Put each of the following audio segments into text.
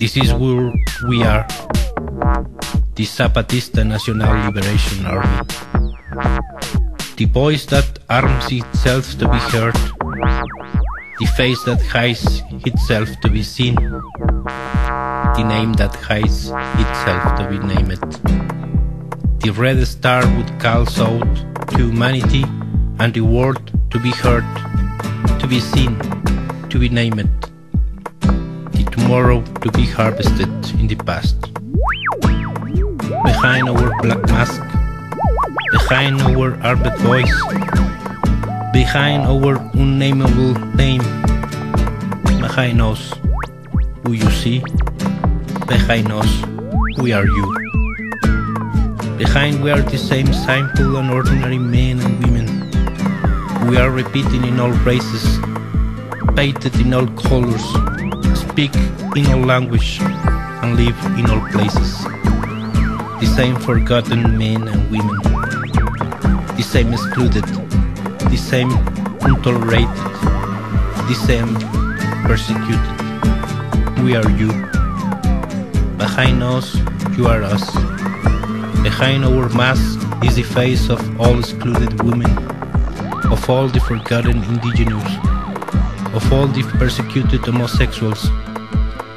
This is where we are, the Zapatista National Liberation Army. The voice that arms itself to be heard, the face that hides itself to be seen, the name that hides itself to be named. The red star would call out to humanity and the world to be heard, to be seen, to be named. The tomorrow to be harvested in the past. Behind our black mask, behind our armed voice, behind our unnameable name, behind us who you see, behind us we are you. Behind we are the same simple and ordinary men and women. We are repeating in all races, painted in all colors, speak in all language, and live in all places. The same forgotten men and women, the same excluded, the same untolerated, the same persecuted. We are you. Behind us, you are us. Behind our mask is the face of all excluded women, of all the forgotten indigenous, of all the persecuted homosexuals,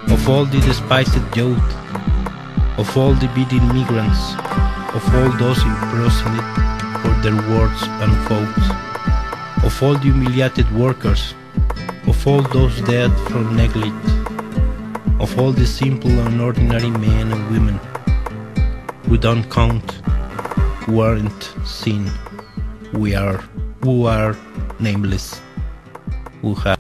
of all the despised youth, of all the beaten migrants, of all those imprisoned for their words and votes, of all the humiliated workers, of all those dead from neglect, of all the simple and ordinary men and women who don't count, who aren't seen, who are nameless, who have